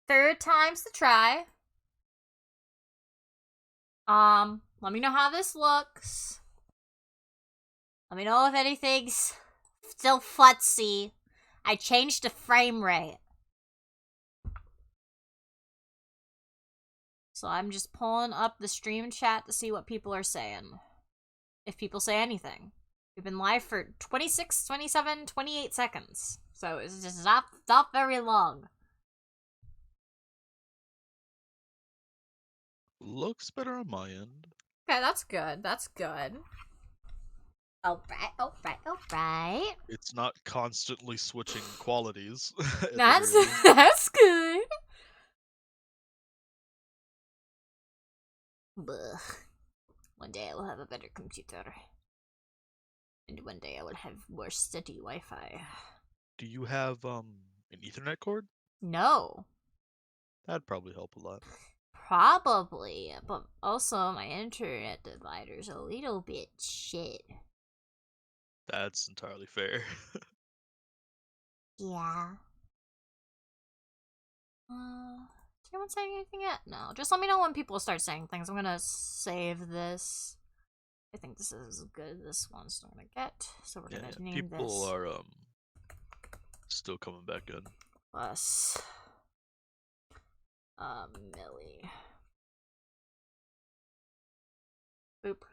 Third time's the try. Let me know how this looks. Let me know if anything's still futzy. I changed the frame rate. So I'm just pulling up the stream chat to see what people are saying. If people say anything. We've been live for 26, 27, 28 seconds. So it's just not very long. Looks better on my end. Okay, that's good. That's good. Alright. It's not constantly switching qualities. That's good. Blech. One day I will have a better computer. And one day I will have more steady Wi-Fi. Do you have an Ethernet cord? No. That'd probably help a lot. Probably, but also my internet divider's a little bit shit. That's entirely fair. Yeah. Did anyone say anything yet? No. Just let me know when people start saying things. I'm gonna save this. I think this is as good as this one's gonna get. So we're gonna name people this. Are still coming back in. Plus Millie. Boop.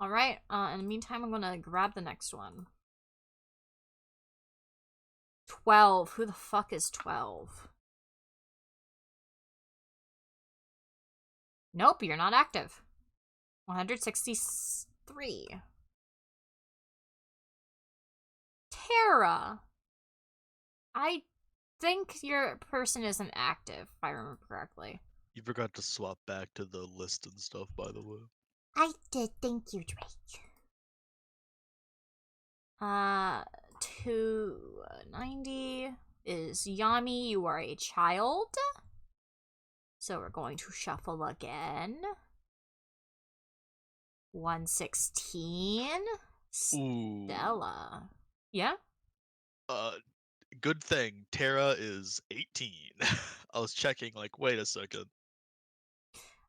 Alright, in the meantime I'm gonna grab the next one. 12. Who the fuck is 12? Nope, you're not active. 163. Tara. I think your person isn't active, if I remember correctly. You forgot to swap back to the list and stuff, by the way. I did, thank you, Drake. 290 is Yami, you are a child. So we're going to shuffle again. 116. Stella. Ooh. Yeah? Good thing Tara is 18. I was checking, like, wait a second.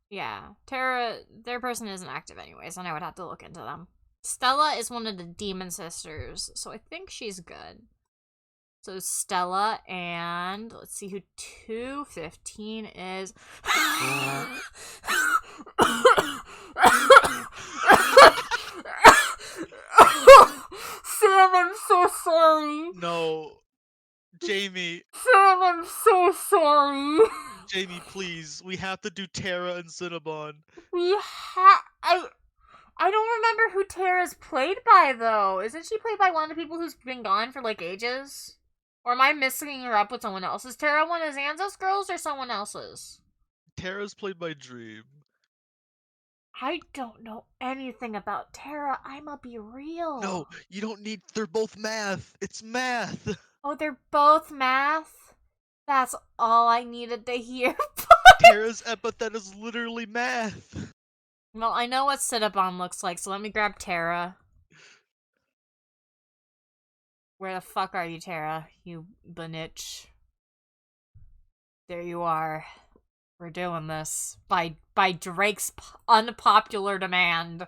Yeah. Tara, their person isn't active anyways, and I would have to look into them. Stella is one of the demon sisters, so I think she's good. So Stella, and let's see who 215 is. Sam, I'm so sorry. No. Jamie. Sam, I'm so sorry. Jamie, please. We have to do Tara and Cinnabon. I don't remember who Tara's played by, though. Isn't she played by one of the people who's been gone for, like, ages? Or am I mixing her up with someone else? Is Tara one of Zanzo's girls or someone else's? Tara's played by Dream. I don't know anything about Tara. I'ma be real. No, you don't need... They're both math. It's math. Oh, they're both math? That's all I needed to hear. Tara's epithet is literally math. Well, I know what Cinnabon looks like, so let me grab Tara. Where the fuck are you, Tara? You binitch. There you are. We're doing this. By Drake's unpopular demand.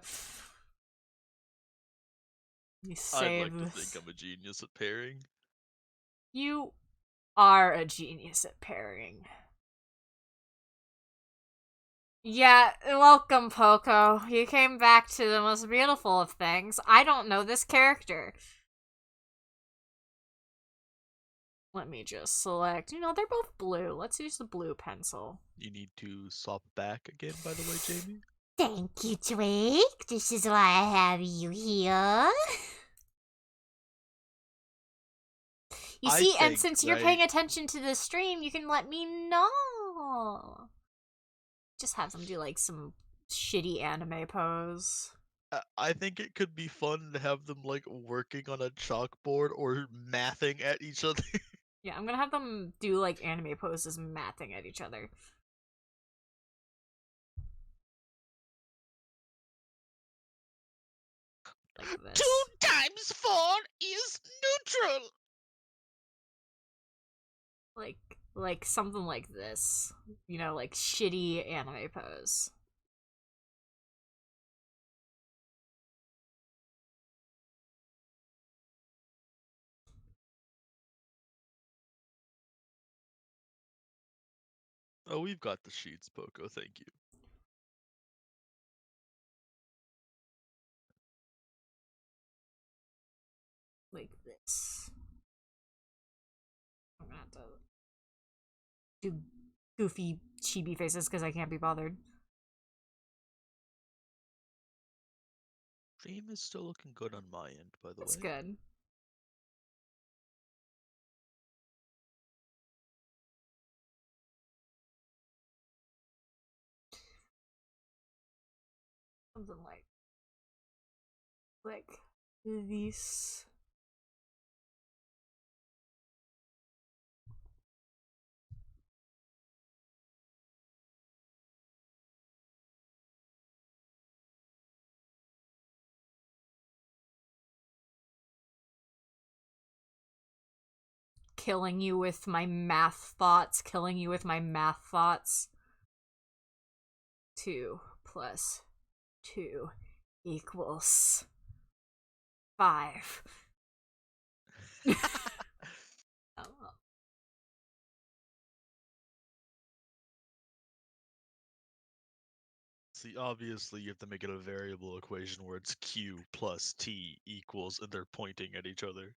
You I'd like to think I'm a genius at pairing. You are a genius at pairing. Yeah, welcome, Poco. You came back to the most beautiful of things. I don't know this character. Let me just select. You know, they're both blue. Let's use the blue pencil. You need to swap back again, by the way, Jamie? Thank you, Drake. This is why I have you here. You see, and since you're paying attention to the stream, you can let me know. Just have them do, like, some shitty anime pose. I think it could be fun to have them, like, working on a chalkboard or mathing at each other. Yeah, I'm gonna have them do, like, anime poses mathing at each other. Like this. 2 times 4 is neutral! like something like this. You know, like shitty anime pose. Oh, we've got the sheets, Poco. Thank you. Like this. I'm gonna have to do goofy chibi faces because I can't be bothered. Dream is still looking good on my end, by the That's way. good. Something like these. Killing you with my math thoughts. Killing you with my math thoughts. 2 plus 2 equals 5. Oh, See, obviously you have to make it a variable equation where it's Q plus T equals, and they're pointing at each other.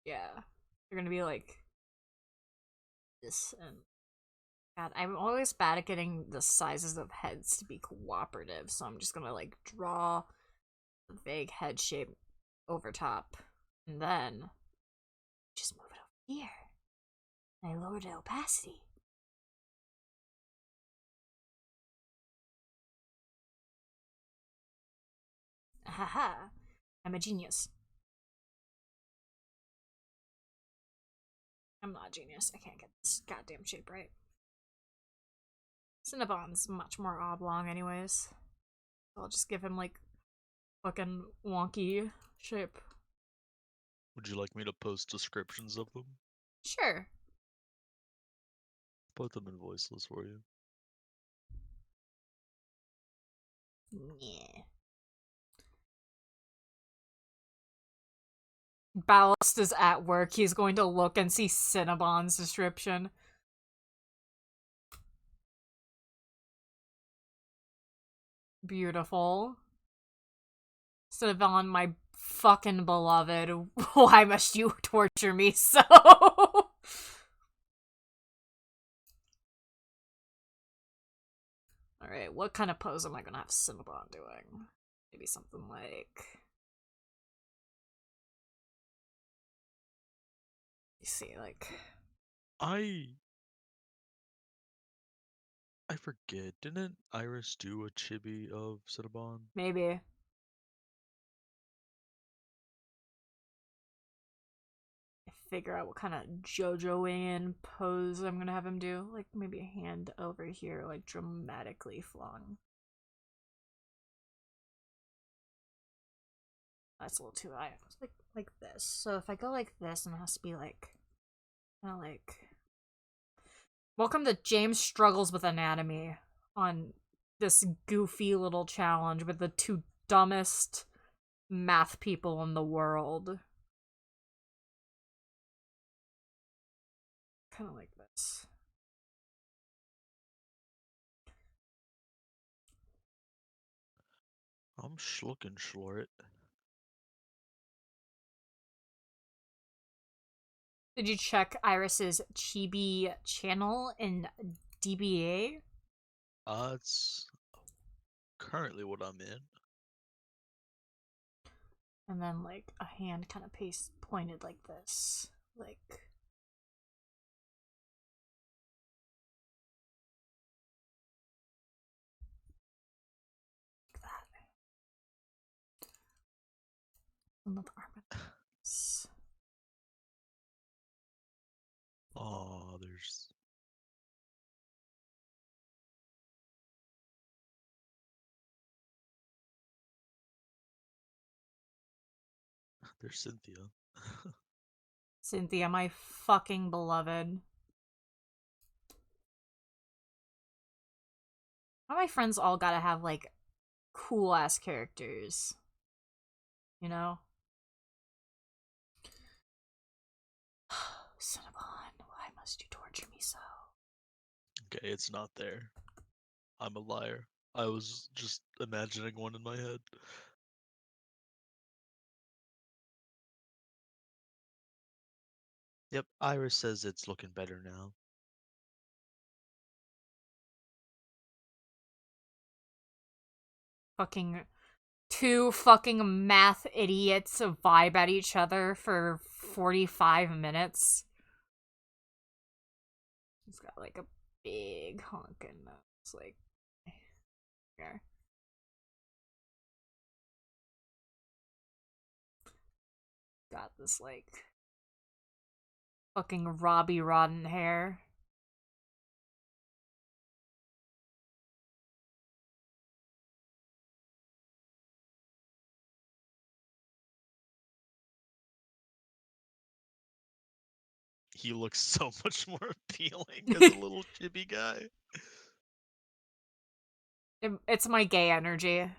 yeah. They're gonna be like this and God, I'm always bad at getting the sizes of heads to be cooperative, so I'm just gonna like draw a vague head shape over top. And then just move it over here. And I lower the opacity. Haha. I'm a genius. I'm not a genius. I can't get this goddamn shape right. Cinnabon's much more oblong, anyways. I'll just give him like fucking wonky shape. Would you like me to post descriptions of them? Sure. Put them in voiceless for you. Yeah. Ballast is at work. He's going to look and see Cinnabon's description. Beautiful. Cinnabon, my fucking beloved. Why must you torture me so? Alright, what kind of pose am I gonna have Cinnabon doing? Maybe something like... You see, like... I forget. Didn't Iris do a chibi of Cinnabon? Maybe. Figure out what kind of JoJo-in pose I'm gonna have him do. Like, maybe a hand over here, like, dramatically flung. That's a little too high. Like this. So if I go like this, then it has to be like... Kind of like... Welcome to James Struggles with Anatomy on this goofy little challenge with the two dumbest math people in the world. Kind of like this. I'm looking for it. Did you check Iris's Chibi channel in DBA? It's currently what I'm in. And then like a hand kind of pointed like this. Like that. And the arm. Oh, there's... There's Cynthia. Cynthia, my fucking beloved. All my friends all gotta have, like, cool ass characters. You know? Cinnabon, why must you torture me so? Okay, it's not there. I'm a liar. I was just imagining one in my head. Yep, Iris says it's looking better now. Fucking two fucking math idiots vibe at each other for 45 minutes. He's got like a big honkin' nose, like here. Got this like fucking Robbie Rodden hair. He looks so much more appealing as a little chibi guy. It's my gay energy.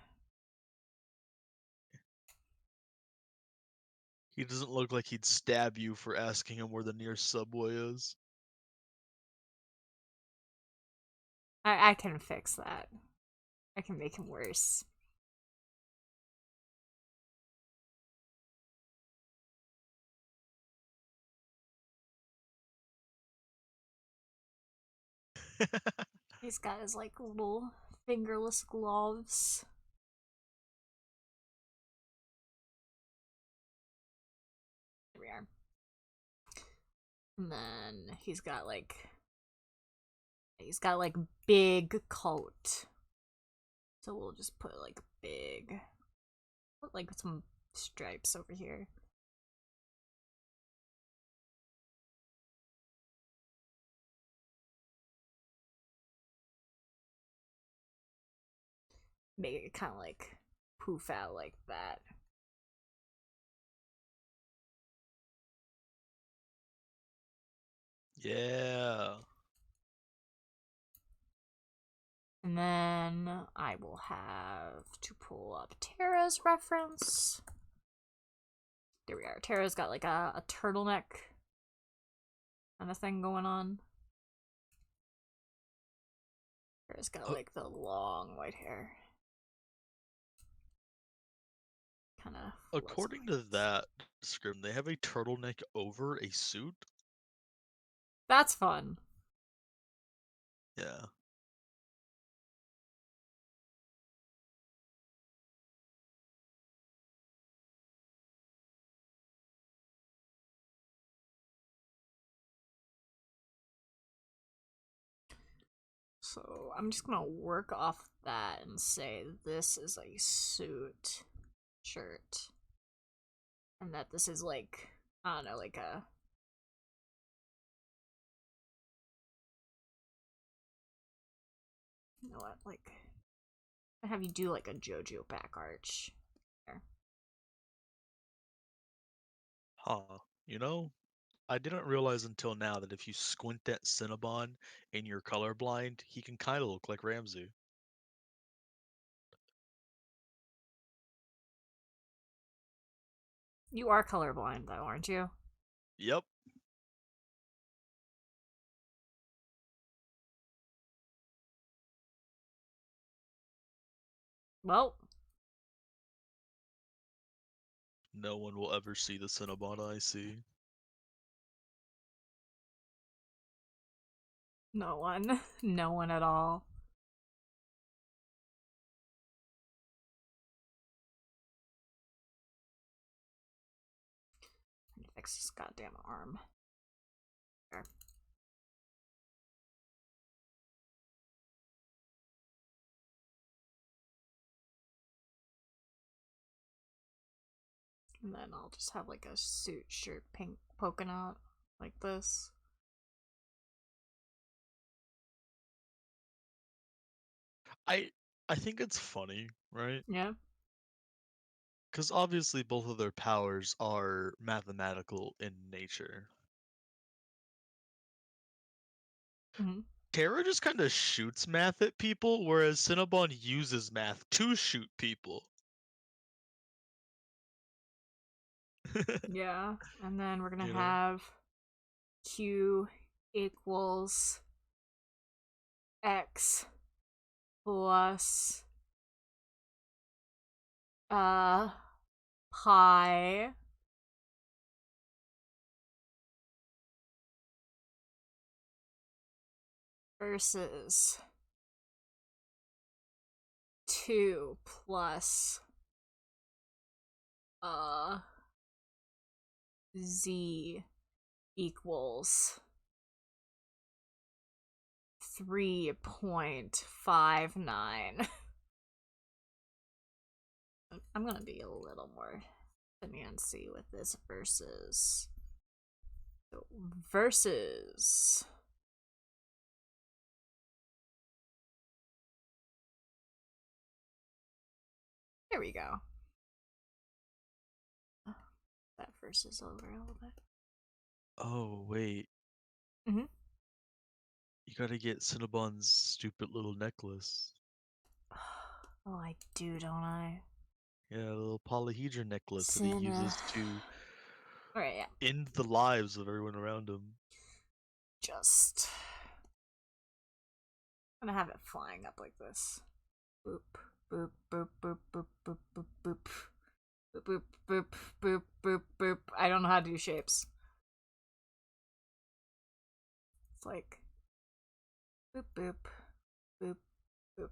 He doesn't look like he'd stab you for asking him where the nearest subway is. I can fix that. I can make him worse. He's got his like little fingerless gloves. There we are. And then he's got like big coat. So we'll just put like big, put like some stripes over here. Make it kind of like poof out like that. Yeah. And then I will have to pull up Tara's reference. There we are. Tara's got like a turtleneck kind of thing going on. Tara's got like the long white hair. Kind of. According to that script, they have a turtleneck over a suit. That's fun. Yeah. So I'm just gonna work off that and say this is a suit shirt. And that this is like, I don't know, like a. You know what? Like, I have you do like a JoJo back arch. There. Huh. You know, I didn't realize until now that if you squint at Cinnabon and you're colorblind, he can kind of look like Ramsey. You are colorblind, though, aren't you? Yep. Well, No one will ever see the Cinnabon I see. no one. No one at all. I need to fix this goddamn arm. There. And then I'll just have like a suit shirt pink poking out like this. I I think it's funny, right? Yeah. Because obviously both of their powers are mathematical in nature. Mhm. Terra just kind of shoots math at people, whereas Cinnabon uses math to shoot people. Yeah, and then we're gonna You know? have Q equals X plus uh pi versus 2 plus uh z equals 3.59. I'm gonna be a little more fancy with this versus. So versus. There we go. That versus over a little bit. Oh, wait. Mm-hmm. You gotta get Cinnabon's stupid little necklace. Oh, I do, don't I? Yeah, a little polyhedron necklace that he Cinna. uses to Alright, yeah. end the lives of everyone around him. Just. I'm gonna have it flying up like this. Boop, boop, boop, boop, boop, boop, boop, boop. Boop, boop, boop, boop, boop, boop. I don't know how to do shapes. It's like boop, boop, boop, boop,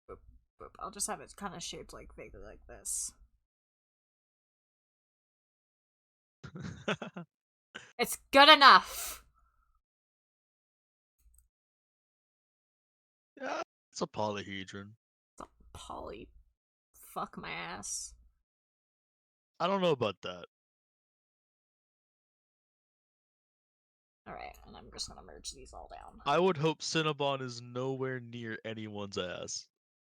boop, boop. I'll just have it kind of shaped like vaguely like this. It's good enough. Yeah, it's a polyhedron. It's a poly. Fuck my ass. I don't know about that. Alright, and I'm just gonna merge these all down. I would hope Cinnabon is nowhere near anyone's ass.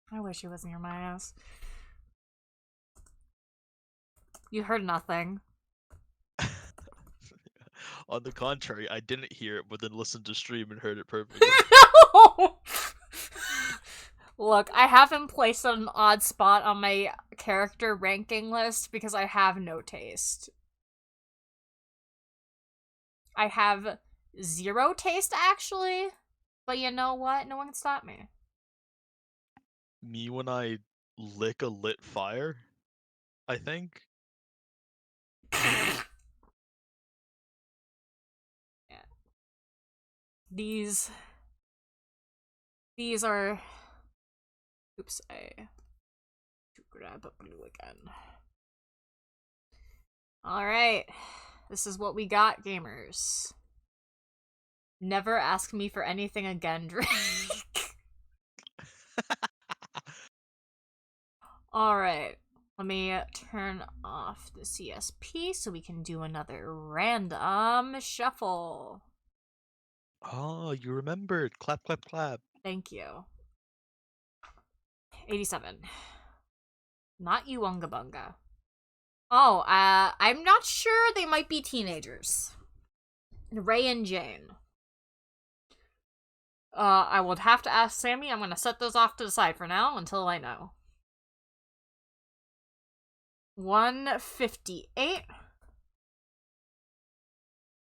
I wish he was near my ass. You heard nothing. On the contrary, I didn't hear it, but then listened to stream and heard it perfectly. No! Look, I have him placed on an odd spot on my character ranking list because I have no taste. I have zero taste, actually. But you know what? No one can stop me. Me when I lick a lit fire, I think. Yeah. These are. Oops, I to grab a blue again. Alright. This is what we got, gamers. Never ask me for anything again, Drake. Alright. Let me turn off the CSP so we can do another random shuffle. Oh, you remembered. Clap, clap, clap. Thank you. 87. Not you, Unga Bunga. Oh, I'm not sure. They might be teenagers. Ray and Jane. I would have to ask Sammy. I'm gonna set those off to the side for now until I know. 158.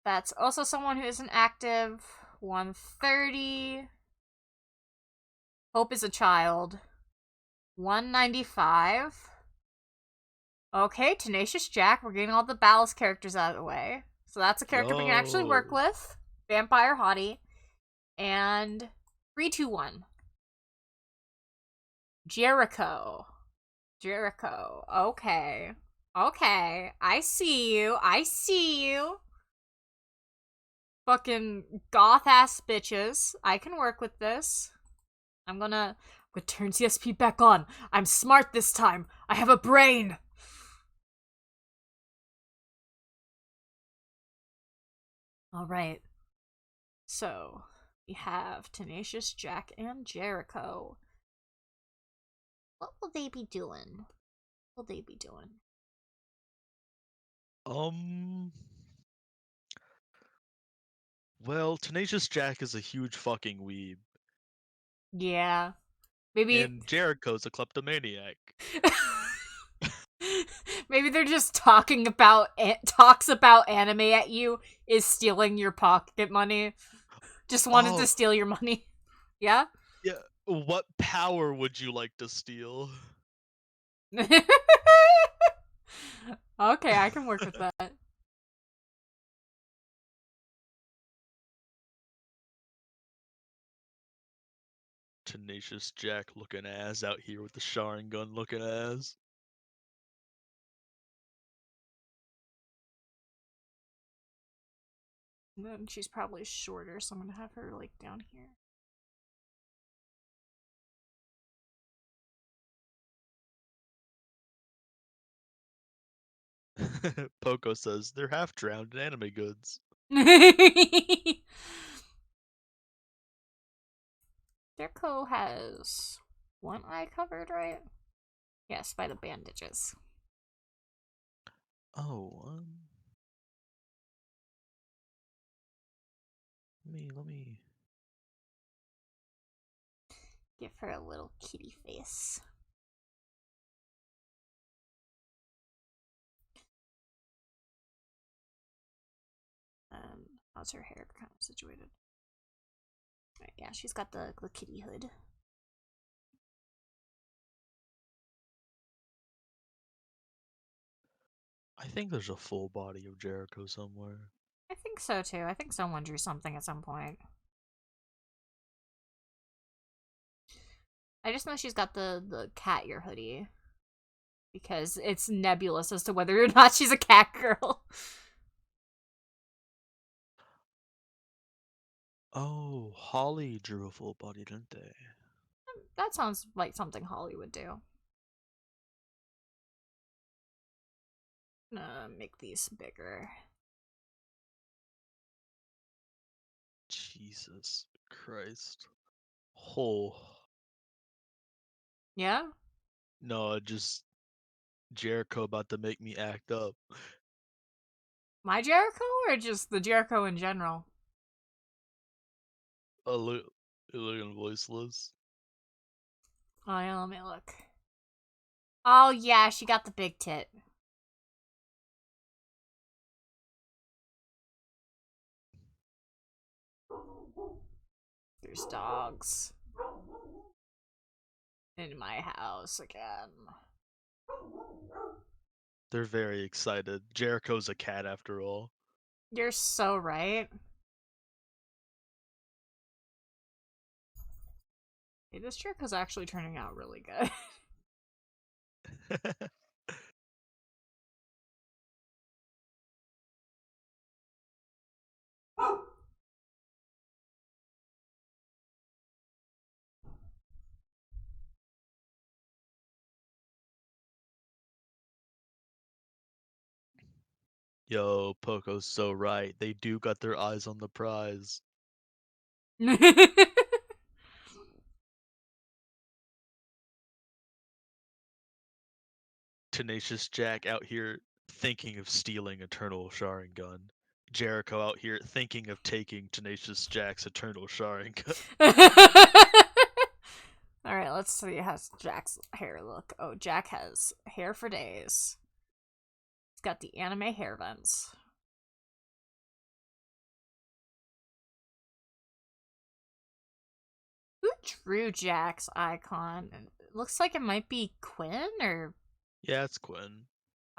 That's also someone who isn't active. 130. Hope is a child. 195. Okay, Tenacious Jack. We're getting all the Ballast characters out of the way. So that's a character we can actually work Yo. with. Vampire Hottie. And 321. Jericho. Jericho. Okay. Okay. I see you. I see you. Fucking goth ass bitches. I can work with this. I'm gonna turn CSP back on. I'm smart this time. I have a brain. Alright. So, we have Tenacious Jack and Jericho. What will they be doing? What will they be doing? Um. Well, Tenacious Jack is a huge fucking weeb, Yeah. Maybe and Jericho's a kleptomaniac. maybe they're just talking about talks about anime at you is stealing your pocket money. Just wanted to Oh, steal your money. Yeah? yeah. What power would you like to steal? Okay, I can work with that. Tenacious Jack looking ass out here with the Sharingan looking ass. And then she's probably shorter, so I'm gonna have her like down here. Poco says they're half drowned in anime goods. Derko has one eye covered, right? Yes, by the bandages. Oh, let me. Give her a little kitty face. How's her hair kind of situated? Right, yeah, she's got the kitty hood. I think there's a full body of Jericho somewhere. I think so too. I think someone drew something at some point. I just know she's got the cat ear hoodie. Because it's nebulous as to whether or not she's a cat girl. Oh, Holly drew a full body, didn't they? That sounds like something Holly would do. Make these bigger. Jesus Christ. Oh. Yeah? No, just Jericho about to make me act up. My Jericho or just the Jericho in general? Oh, looking voiceless. Oh yeah, let me look. Oh yeah, she got the big tit. There's dogs. In my house again. They're very excited. Jericho's a cat after all. You're so right. Hey, this Jericho's actually turning out really good. Yo, Poco's so right. They do got their eyes on the prize. Tenacious Jack out here thinking of stealing Eternal Sharingan. Jericho out here thinking of taking Tenacious Jack's Eternal Sharingan. Alright, let's see how Jack's hair look. Oh, Jack has hair for days. He's got the anime hair vents. Who drew Jack's icon? It looks like it might be Quinn or... Yeah, it's Quinn.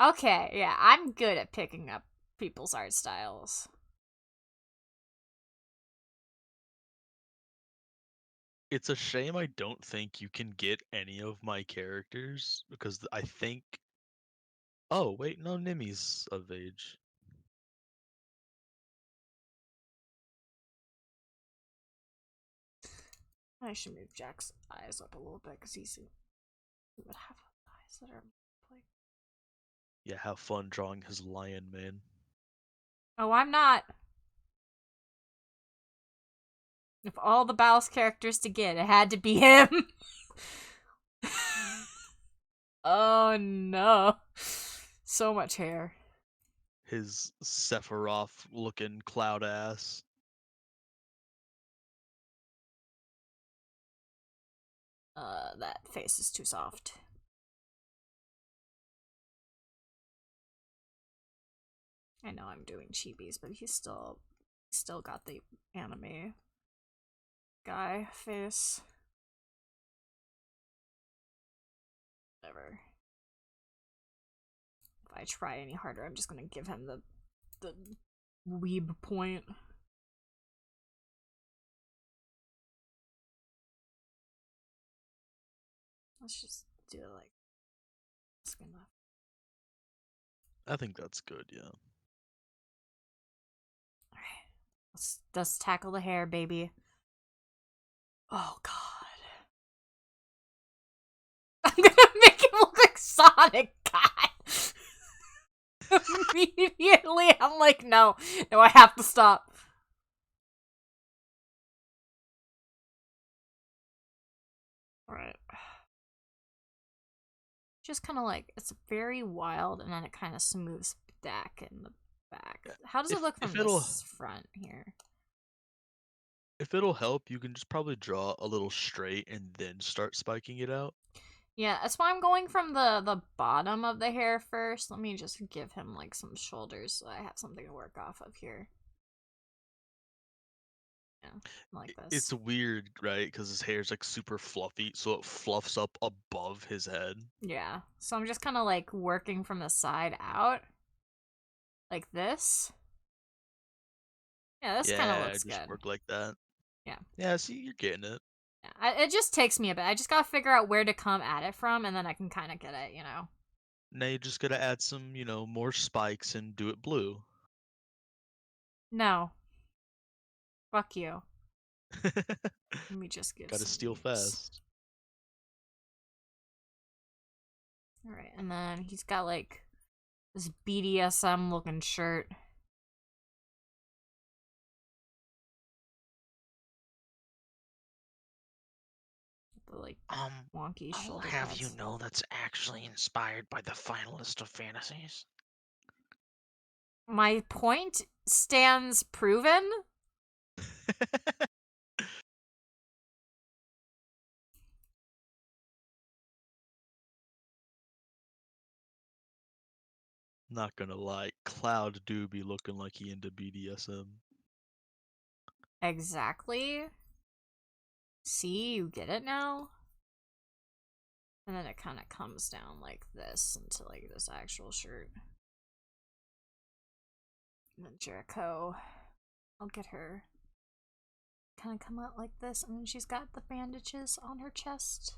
Okay, yeah, I'm good at picking up people's art styles. It's a shame I don't think you can get any of my characters because I think. Oh, wait, no, Nimi's of age. I should move Jack's eyes up a little bit because he would have eyes that are like... Yeah, have fun drawing his lion, man. Oh, I'm not. If all the Baus characters to get, it had to be him. Oh no. So much hair. his Sephiroth looking cloud ass. That face is too soft. I know I'm doing chibies, but he's still got the anime guy face. Whatever. If I try any harder, I'm just gonna give him the weeb point. Let's just do it like that's good enough. I think that's good, yeah. Alright. Let's tackle the hair, baby. Oh god. I'm gonna make him look like Sonic, God. Immediately, I'm like, no, I have to stop. Alright. Just kind of like, it's very wild, and then it kind of smooths back in the back. How does it look from this front here? If it'll help, you can just probably draw a little straight and then start spiking it out. Yeah, that's why I'm going from the bottom of the hair first. Let me just give him like some shoulders so I have something to work off of here. Yeah, like this. It's weird, right? Because his hair's like super fluffy, so it fluffs up above his head. Yeah, so I'm just kind of like working from the side out. Like this. Yeah, this kind of looks just good. work like that. Yeah. Yeah, see, you're getting it. Yeah, it just takes me a bit. I just gotta figure out where to come at it from, and then I can kind of get it, you know? Now you just gotta add some, more spikes and do it blue. No. Fuck you. Let me just give Gotta some steal leaves. fast. Alright, and then he's got like this BDSM looking shirt. The like wonky I'll shoulder have pads. you know that's actually inspired by the finalist of fantasies. My point stands proven. Not gonna lie, Cloud do be looking like he into BDSM. Exactly. See, you get it now? And then it kind of comes down like this into like this actual shirt. And then Jericho, I'll get her kind of come out like this, and then she's got the bandages on her chest.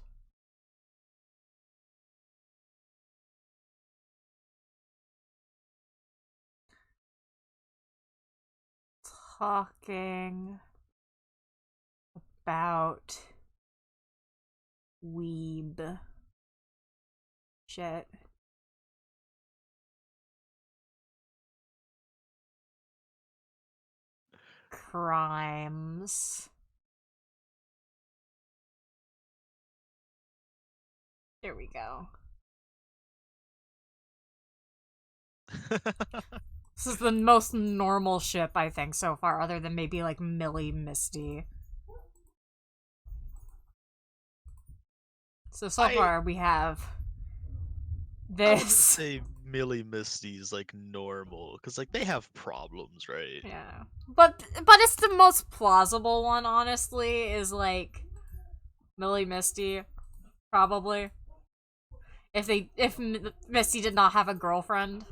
Talking about weeb shit. Crimes. There we go. This is the most normal ship, I think, so far, other than maybe like Millie Misty. So far we have this. I wouldn't say Millie Misty's like normal, because like they have problems, right? Yeah, but it's the most plausible one, honestly. Is like Millie Misty, probably. If Misty did not have a girlfriend.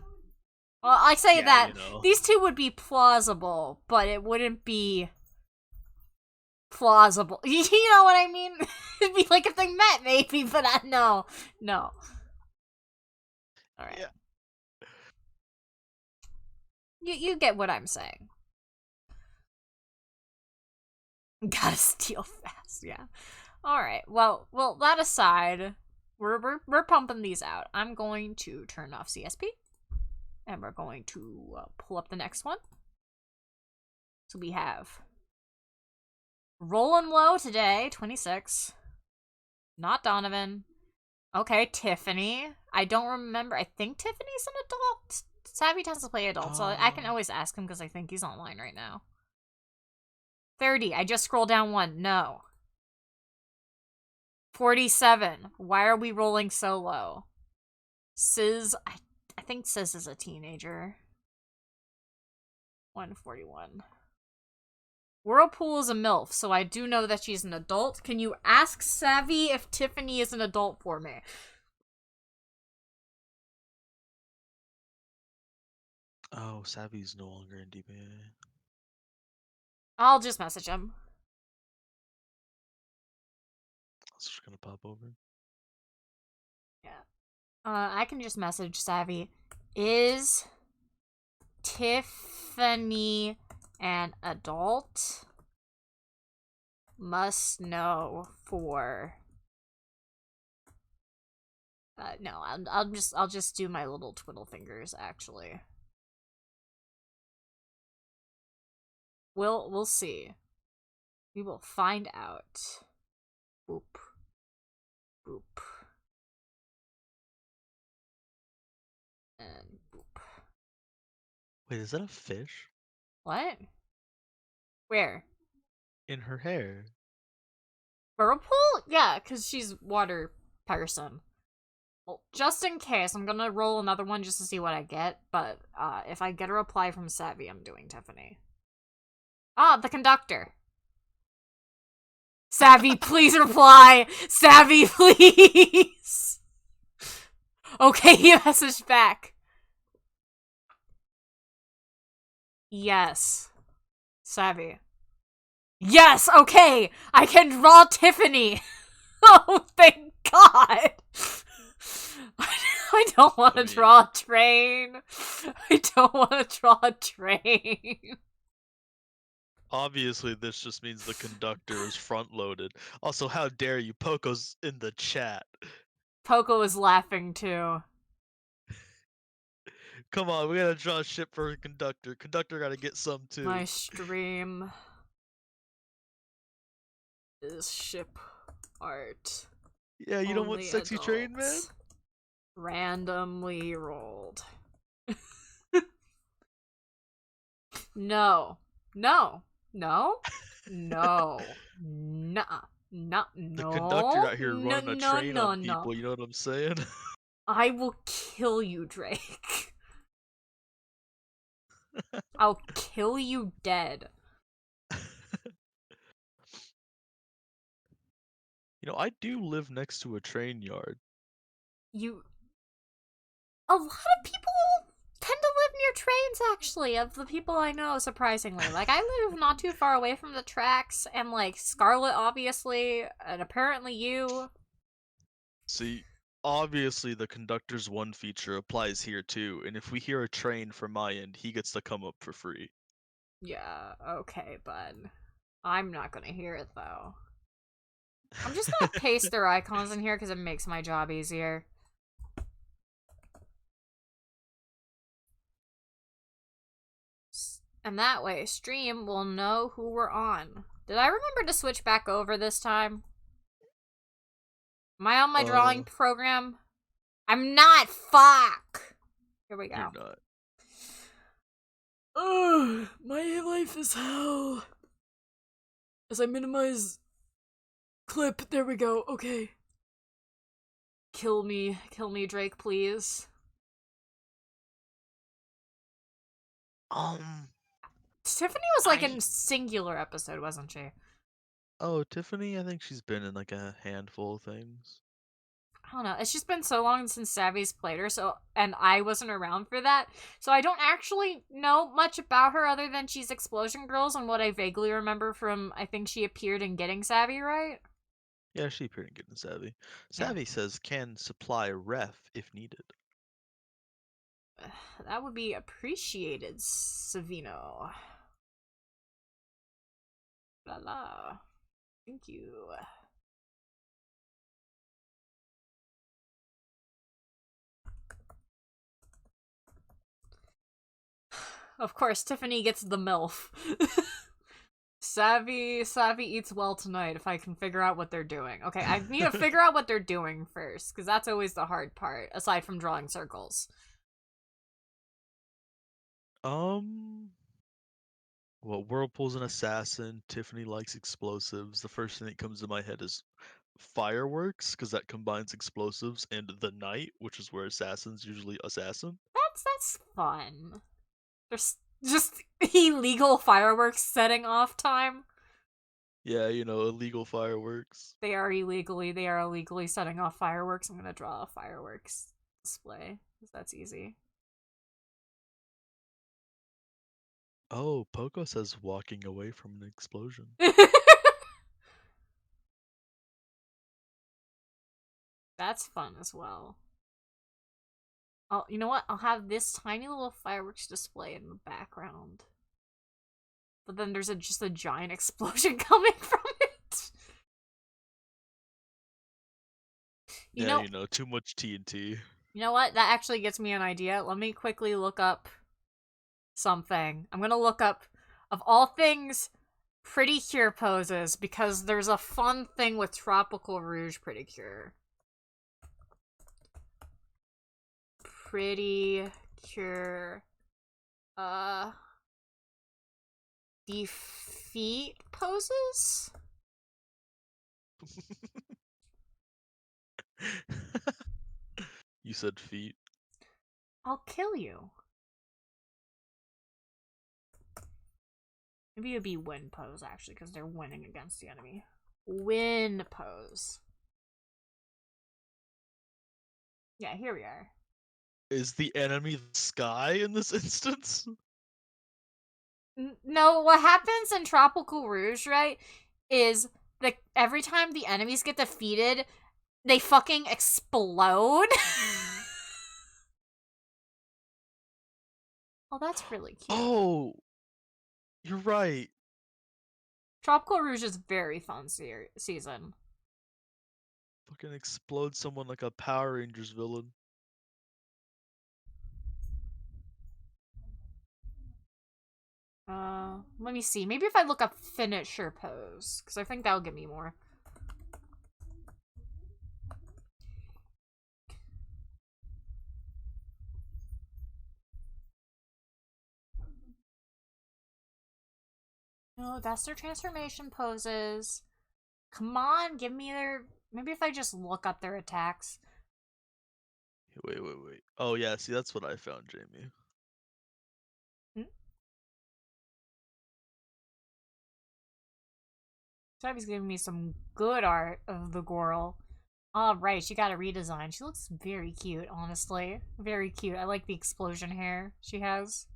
Well, I say that these two would be plausible, but it wouldn't be plausible. You know what I mean? It'd be like if they met, maybe, but no. Alright. Yeah. You get what I'm saying. Gotta steal fast, yeah. Alright, well, that aside, we're pumping these out. I'm going to turn off CSP. And we're going to pull up the next one. So we have Rollin' Low today, 26. Not Donovan. Okay, Tiffany. I don't remember. I think Tiffany's an adult Savvy tends to play adult, so I can always ask him because I think he's online right now. 30. I just scrolled down one. No. 47. Why are we rolling so low? Sis, I think Sis is a teenager. 141. Whirlpool is a MILF, so I do know that she's an adult. Can you ask Savvy if Tiffany is an adult for me? Oh, Savvy's no longer in DBA. I'll just message him. That's just gonna pop over. Yeah. I can just message Savvy. Is Tiffany an adult? Must know for. No, I'll just do my little twiddle fingers. Actually, we'll see. We will find out. Boop. Boop. And boop. Wait, is that a fish? What? Where? In her hair. Whirlpool? Yeah, because she's water person. Well, just in case, I'm gonna roll another one just to see what I get, but if I get a reply from Savvy, I'm doing Tiffany. Ah, the conductor. Savvy, please reply! Savvy, please! Okay, he messaged back. Yes. Savvy. Yes, okay! I can draw Tiffany! Oh, thank God! I don't want to draw a train. I don't want to draw a train. Obviously, this just means the conductor is front-loaded. Also, how dare you? Poco's in the chat. Poco is laughing too. Come on, we gotta draw a ship for a conductor. Conductor gotta get some too. My stream is ship art. Yeah, you don't want Only sexy train, man? adults. Randomly rolled. No. No. No. No. Nuh-uh. No. The conductor out here running a train on people, No. you know what I'm saying? I will kill you, Drake. I'll kill you dead. You know, I do live next to a train yard. A lot of people tend to live near trains, actually, of the people I know, surprisingly. Like, I live not too far away from the tracks, and, like, Scarlet, obviously, and apparently you. See, obviously the conductor's one feature applies here too, and if we hear a train from my end, he gets to come up for free. Yeah, okay, bud. I'm not gonna hear it, though. I'm just gonna paste their icons in here because it makes my job easier. And that way, stream will know who we're on. Did I remember to switch back over this time? Am I on my drawing program? I'm not! Fuck! Here we go. You're not. Ugh, my life is hell. As I minimize clip, there we go, okay. Kill me, Drake, please. Tiffany was like in singular episode, wasn't she? Oh, Tiffany, I think she's been in like a handful of things. I don't know. It's just been so long since Savvy's played her, and I wasn't around for that, so I don't actually know much about her other than she's Explosion Girls and what I vaguely remember from, I think she appeared in Getting Savvy, right? Yeah, she appeared in Getting Savvy. Savvy says can supply ref if needed. That would be appreciated, Savino. La la. Thank you. Of course, Tiffany gets the MILF. Savvy eats well tonight if I can figure out what they're doing. Okay, I need to figure out what they're doing first, because that's always the hard part, aside from drawing circles. Well, Whirlpool's an assassin. Tiffany likes explosives. The first thing that comes to my head is fireworks, because that combines explosives and the night, which is where assassins usually assassin. That's fun. There's just illegal fireworks setting off time. Yeah, illegal fireworks. They are illegally setting off fireworks. I'm gonna draw a fireworks display, because that's easy. Oh, Poco says walking away from an explosion. That's fun as well. You know what? I'll have this tiny little fireworks display in the background. But then there's just a giant explosion coming from it. Yeah, too much TNT. You know what? That actually gets me an idea. Let me quickly look up something. I'm gonna look up, of all things, Pretty Cure poses, because there's a fun thing with Tropical Rouge Pretty Cure. Pretty Cure. Defeat poses? You said feet. I'll kill you. Maybe it'd be win pose, actually, because they're winning against the enemy. Win pose. Yeah, here we are. Is the enemy the sky in this instance? No, what happens in Tropical Rouge, right, is every time the enemies get defeated, they fucking explode. Oh, that's really cute. Oh, you're right. Tropical Rouge is very fun season. Fucking explode someone like a Power Rangers villain. Let me see. Maybe if I look up finisher pose, because I think that'll give me more. No, that's their transformation poses. Come on, give me their... Maybe if I just look up their attacks. Wait. Oh yeah, see that's what I found, Jamie. Jambie's giving me some good art of the girl. Alright, she got a redesign. She looks very cute, honestly. Very cute. I like the explosion hair she has.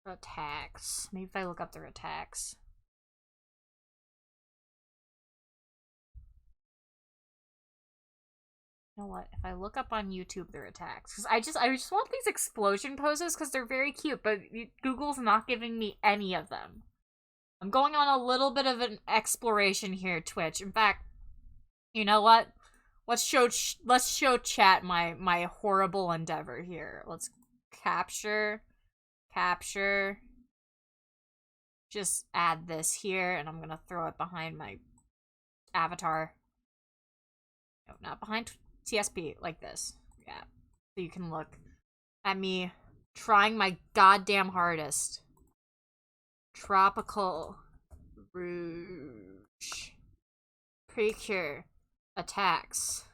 Attacks. Maybe if I look up their attacks. You know what? If I look up on YouTube their attacks, because I just want these explosion poses because they're very cute, but Google's not giving me any of them. I'm going on a little bit of an exploration here, Twitch. In fact, you know what? Let's show chat my horrible endeavor here. Let's capture. Just add this here, and I'm gonna throw it behind my avatar. No, not behind TSP, like this. Yeah. So you can look at me trying my goddamn hardest. Tropical Rouge. Precure. Attacks.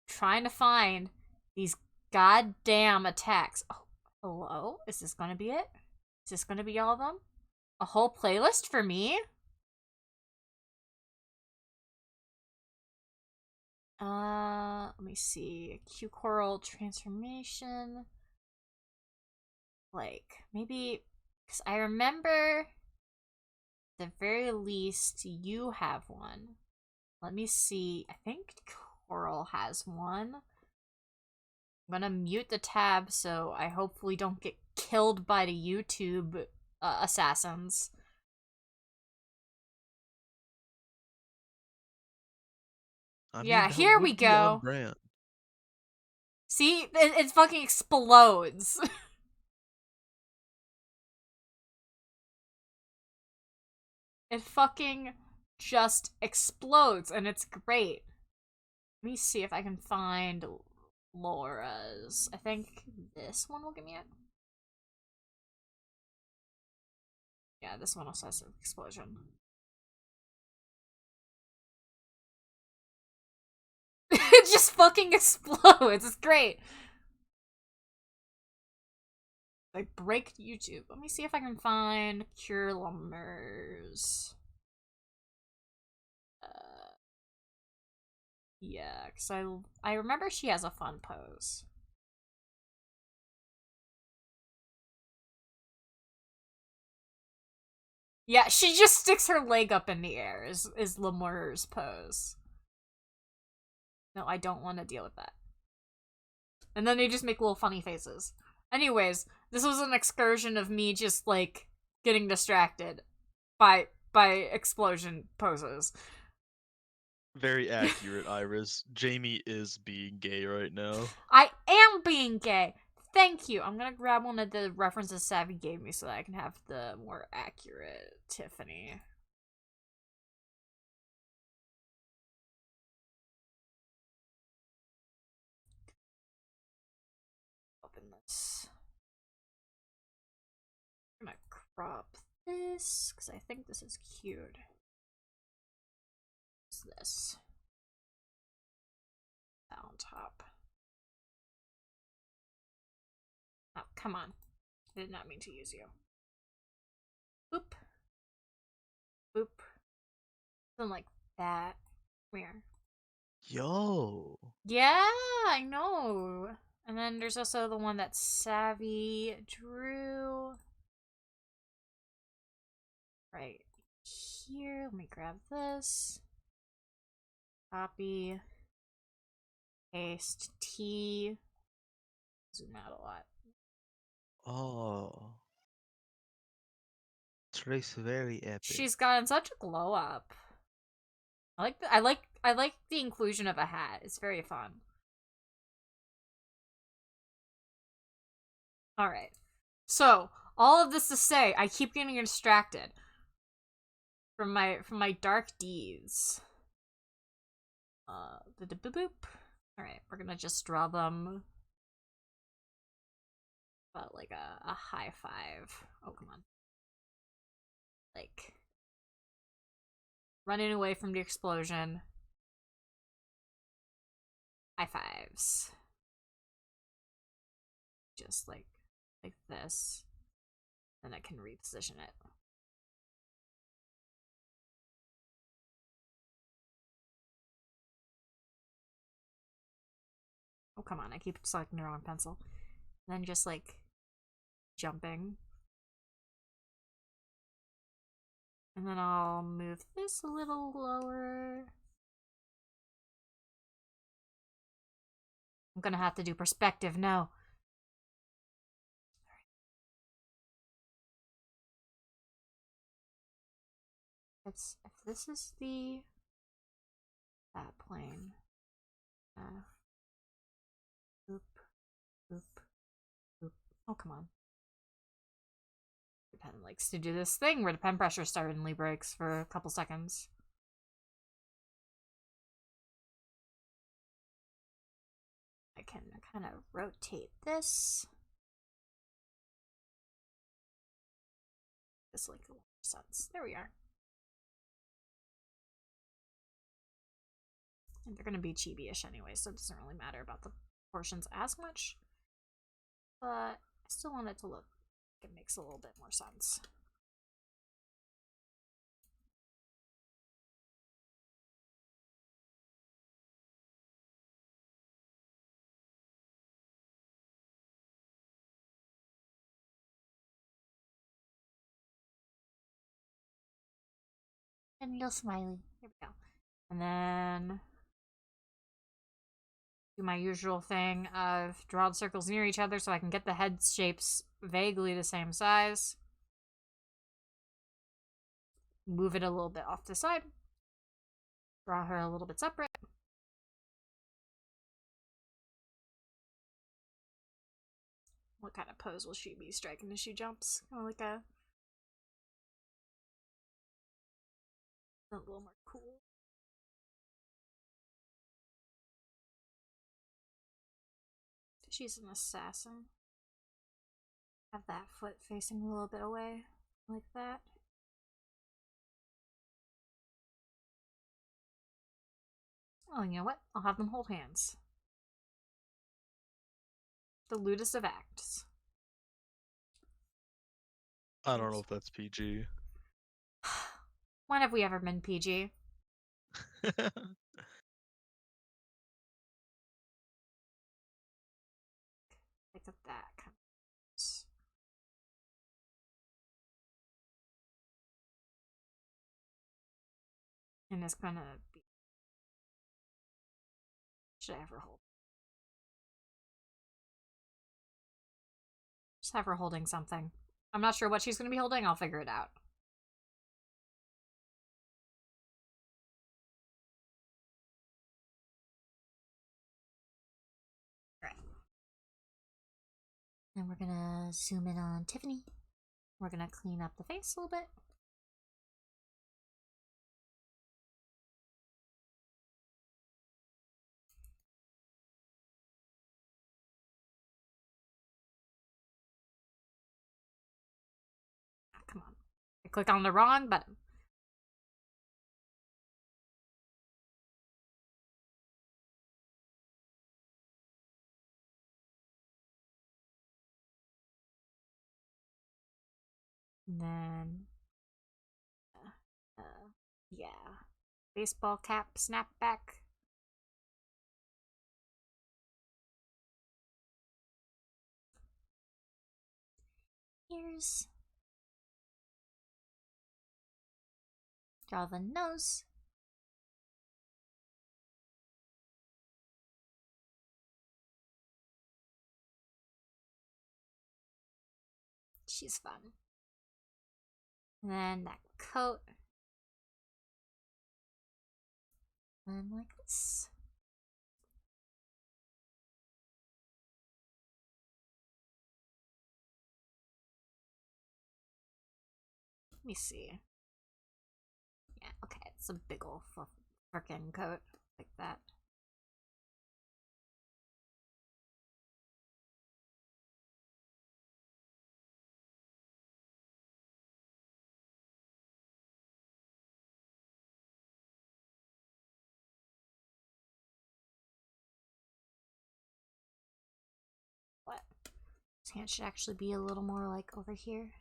Trying to find these goddamn attacks. Oh, hello? Is this gonna be it? Is this gonna be all of them? A whole playlist for me? Let me see. Q Coral transformation. Like, maybe, because I remember, at the very least, you have one. Let me see. I think Coral has one. I'm gonna mute the tab so I hopefully don't get killed by the YouTube assassins. Yeah, here we go. See? It fucking explodes. It fucking just explodes, and it's great. me see if I can find Laura's. I think this one will give me it. Yeah, this one also has an explosion. It just fucking explodes. It's great. Like, break YouTube. Let me see if I can find Cure Lumbers. Yeah, because I remember she has a fun pose. Yeah, she just sticks her leg up in the air, is Lemur's pose. No, I don't want to deal with that. And then they just make little funny faces. Anyways, this was an excursion of me just, like, getting distracted by explosion poses. Very accurate, Iris. Jamie is being gay right now. I am being gay! Thank you! I'm gonna grab one of the references Savvy gave me so that I can have the more accurate Tiffany. Open this. I'm gonna crop this, because I think this is cute. What's this? That on top. Oh, come on. I did not mean to use you. Boop. Boop. Something like that. Come here. Yo. Yeah, I know. And then there's also the one that Savvy drew. Right here. Let me grab this. Copy. Paste. T. Zoom out a lot. Oh. Trace very epic. She's gotten such a glow up. I like the inclusion of a hat. It's very fun. Alright. So, all of this to say, I keep getting distracted from my dark deeds. Boop. Alright, we're gonna just draw them about like a high five. Oh, come on. Like, running away from the explosion. High fives. Just like this. Then I can reposition it. Oh, come on. I keep selecting the wrong pencil. And then just, like, jumping. And then I'll move this a little lower. I'm gonna have to do perspective, no. If this is the that plane. Boop, boop, boop. Oh, come on. The pen likes to do this thing where the pen pressure suddenly breaks for a couple seconds. I can kind of rotate this. This like a little sense. There we are. And they're gonna be chibi-ish anyway, so it doesn't really matter about the proportions as much. But I still want it to look like it makes a little bit more sense. And you'll smiley. Here we go. And then do my usual thing of draw the circles near each other so I can get the head shapes vaguely the same size. Move it a little bit off to the side. Draw her a little bit separate. What kind of pose will she be striking as she jumps? Kind of like a little more cool. She's an assassin. Have that foot facing a little bit away, like that. Oh, you know what? I'll have them hold hands. The lewdest of acts. I don't know if that's PG. When have we ever been PG? Look at that. And it's gonna be. Should I ever hold? Just have her holding something. I'm not sure what she's gonna be holding. I'll figure it out. And we're gonna zoom in on Tiffany. We're gonna clean up the face a little bit. Oh, come on. I click on the wrong button. And then, yeah, baseball cap snapback. Ears. Draw the nose. She's fun. And then that coat. And like this. Let me see. Yeah, okay, it's a big ol' frickin' coat. Like that. What? His hand should actually be a little more like over here.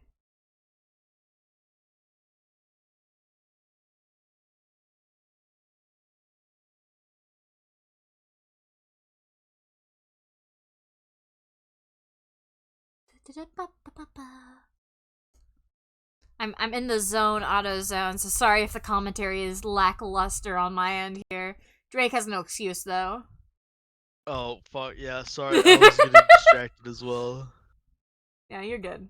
I'm in the zone, auto zone, so sorry if the commentary is lackluster on my end here. Drake has no excuse though. Oh, fuck, yeah, sorry, I was getting distracted as well. Yeah, you're good.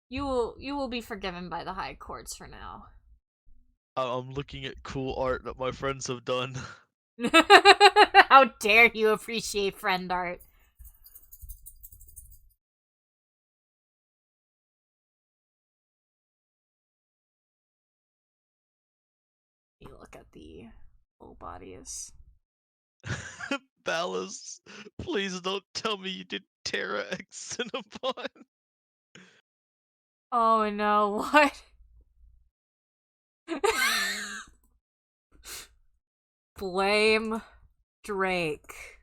You will be forgiven by the high courts for now. I'm looking at cool art that my friends have done. How dare you appreciate friend art? You look at the full bodies. Ballast, please don't tell me you did Terra X Cinnabon. Oh no, what? Blame Drake.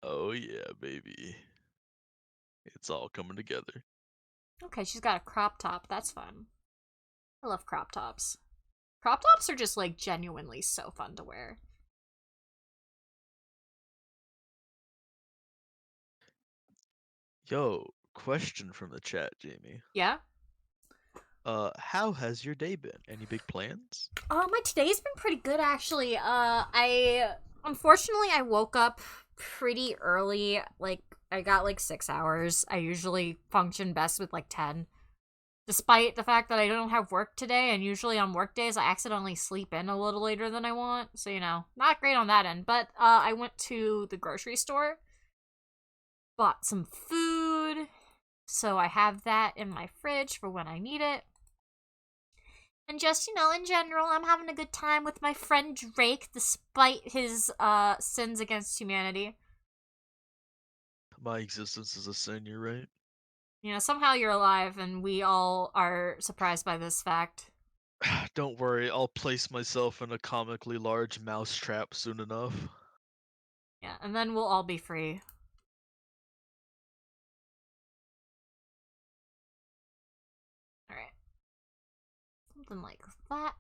Oh yeah, baby. It's all coming together. Okay, she's got a crop top. That's fun. I love crop tops. Crop tops are just like genuinely so fun to wear. Yo, question from the chat, Jamie. Yeah? How has your day been? Any big plans? My today's been pretty good actually. Unfortunately I woke up pretty early. Like I got like 6 hours. I usually function best with like 10. Despite the fact that I don't have work today, and usually on work days I accidentally sleep in a little later than I want. So, you know, not great on that end. But I went to the grocery store, bought some food, so I have that in my fridge for when I need it. And just, in general, I'm having a good time with my friend Drake, despite his sins against humanity. My existence is a sin, you're right. Somehow you're alive, and we all are surprised by this fact. Don't worry, I'll place myself in a comically large mousetrap soon enough. Yeah, and then we'll all be free. Alright. Something like that.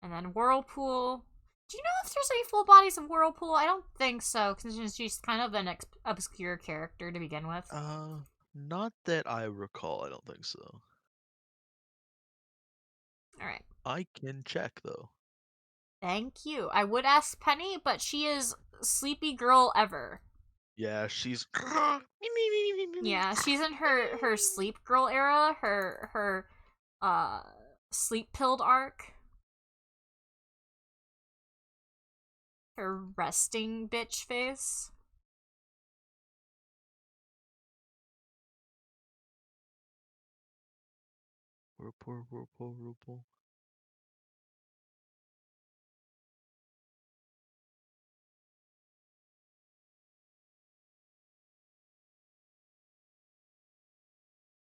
And then Whirlpool. Do you know if there's any full bodies of Whirlpool? I don't think so, because she's kind of an obscure character to begin with. Not that I recall, I don't think so. Alright. I can check, though. Thank you. I would ask Penny, but she is sleepy girl ever. Yeah, she's... Yeah, she's in her sleep girl era, her sleep pilled arc. Her resting bitch face. Whirlpool.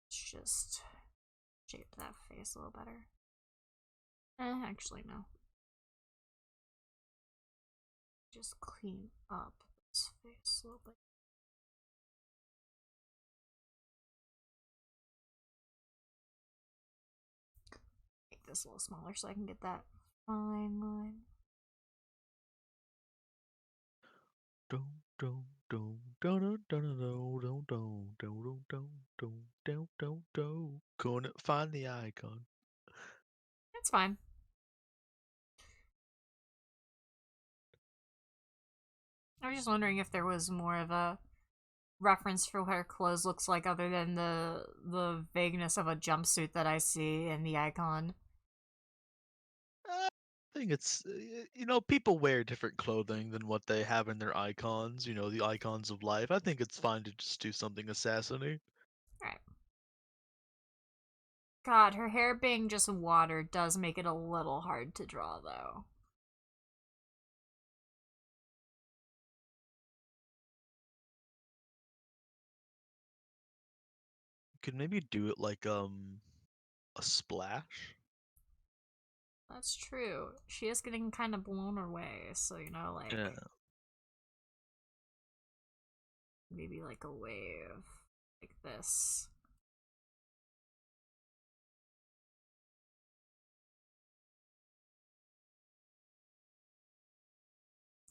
Let's just shape that face a little better. Actually, no. Just clean up this face a little bit. Make this a little smaller so I can get that fine line. Couldn't find the icon. It's fine. I was just wondering if there was more of a reference for what her clothes looks like other than the vagueness of a jumpsuit that I see in the icon. I think it's, people wear different clothing than what they have in their icons, the icons of life. I think it's fine to just do something assassiny. Alright. God, her hair being just water does make it a little hard to draw, though. You could maybe do it like, a splash. That's true. She is getting kind of blown away, so, like... Yeah. Maybe like a wave. Like this.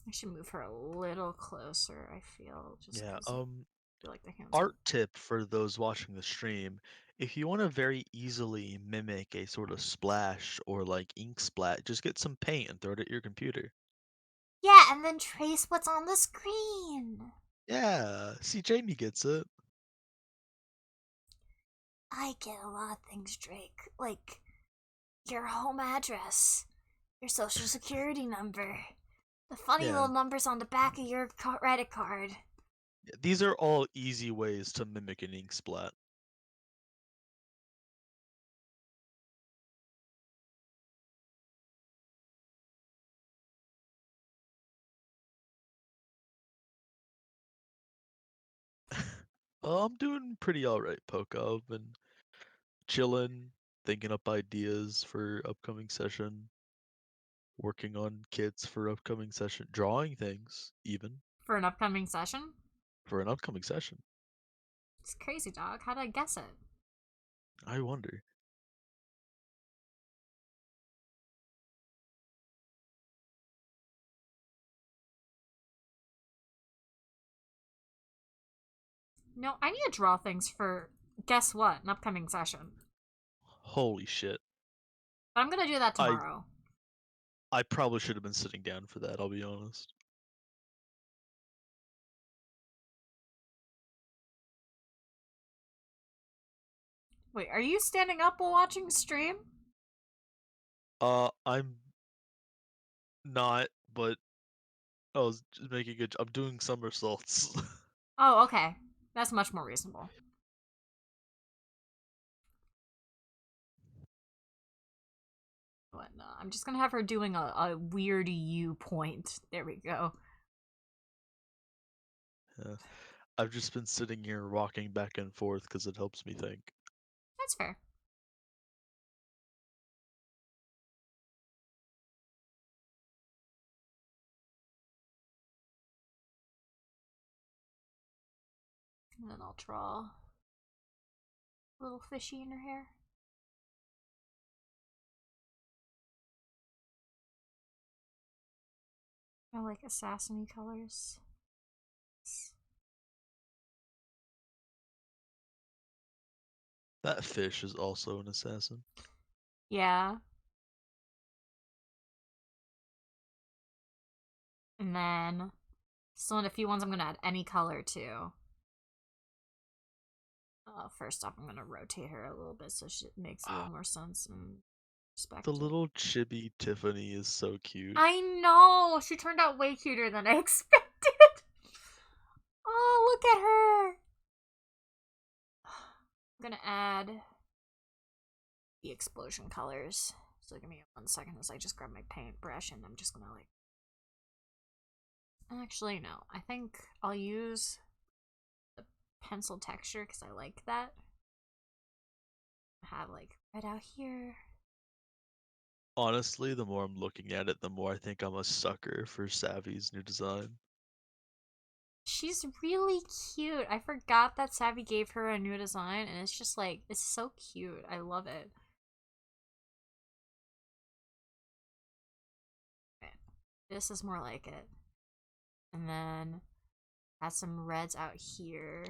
I should move her a little closer, I feel. Just Yeah, because I feel like the hands art tip for those watching the stream, if you want to very easily mimic a sort of splash or like ink splat, just get some paint and throw it at your computer. Yeah, and then trace what's on the screen. Yeah, see, Jamie gets it. I get a lot of things, Drake. Like your home address, your social security number, the funny Yeah. little numbers on the back of your credit card. Yeah, these are all easy ways to mimic an ink splat. I'm doing pretty alright, Poco. I've been chilling, thinking up ideas for upcoming session, working on kits for upcoming session, drawing things, even, For an upcoming session? for an upcoming session. It's crazy, dog. How'd I guess it? I wonder. No, I need to draw things for, guess what, an upcoming session. Holy shit. But I'm gonna do that tomorrow. I probably should have been sitting down for that, I'll be honest. Wait, are you standing up while watching stream? I'm not, but I was just making I'm doing somersaults. Oh, okay. That's much more reasonable. I'm just gonna have her doing a weird U point. There we go. Yeah. I've just been sitting here rocking back and forth because it helps me think. That's fair. And then I'll draw a little fishy in her hair. I like assassin-y colors. That fish is also an assassin. Yeah. And then still in a few ones I'm gonna add any color to. First off, I'm gonna rotate her a little bit so she makes a little more sense and The perspective. little chibi Tiffany is so cute. I know! She turned out way cuter than I expected. Oh, look at her! I'm gonna add the explosion colors. So give me 1 second as I just grab my paintbrush and I'm just gonna like... Actually, no. I think I'll use the pencil texture because I like that. I have like red out here. Honestly, the more I'm looking at it, the more I think I'm a sucker for Savvy's new design. She's really cute. I forgot that Savvy gave her a new design, and it's just like, it's so cute. I love it. Okay. This is more like it. And then add some reds out here.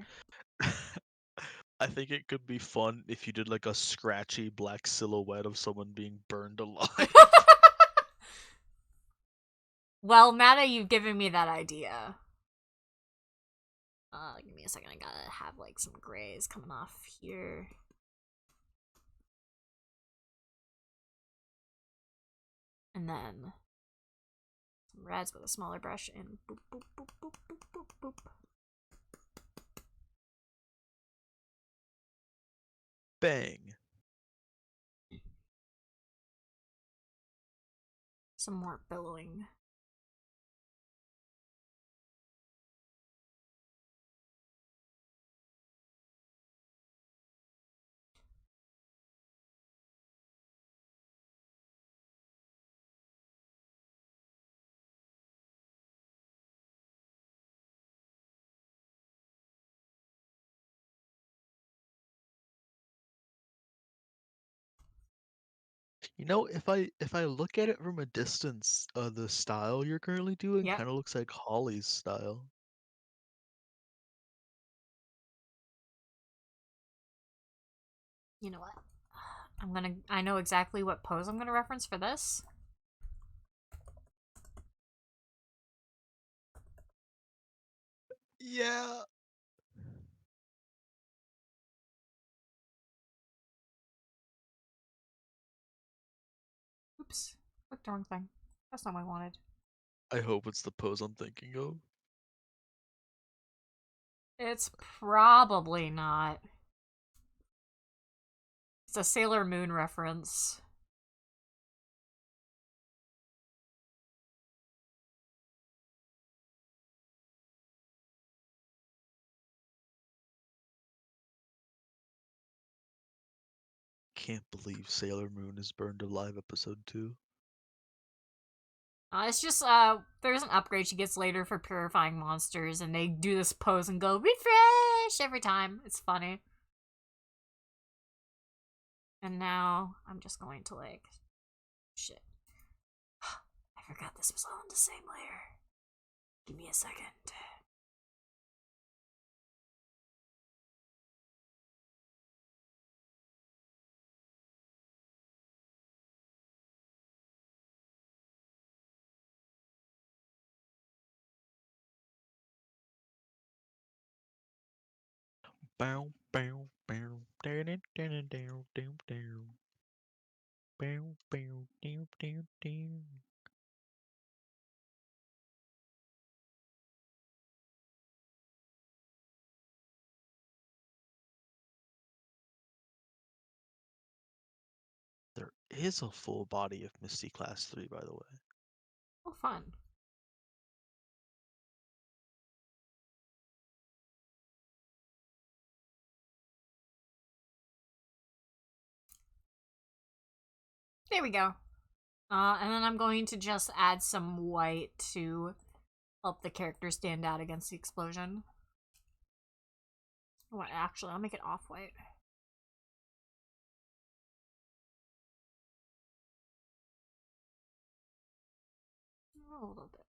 I think it could be fun if you did like a scratchy black silhouette of someone being burned alive. Well, Mata, you've given me that idea. Give me a second. I gotta have like some grays coming off here. And then some reds with a smaller brush and boop, boop, boop, boop, boop, boop, boop. Bang. Some more billowing. You know, if I look at it from a distance, the style you're currently doing Yep. kind of looks like Holly's style. You know what? I know exactly what pose I'm gonna reference for this. Yeah. Oops. Clicked the wrong thing. That's not what I wanted. I hope it's the pose I'm thinking of. It's probably not. It's a Sailor Moon reference. Can't believe Sailor Moon is burned alive episode 2. It's just, there's an upgrade she gets later for purifying monsters, and they do this pose and go, refresh! Every time. It's funny. And now, I'm just going to, like... Shit. I forgot this was all in the same layer. Give me a second. Bow, bow, bow, down, down, down, down, down, down. Bow, bow, down, down, down. There is a full body of Misty Class 3, by the way. Oh, fun. There we go. And then I'm going to just add some white to help the character stand out against the explosion. What? Actually, I'll make it off-white. A little bit.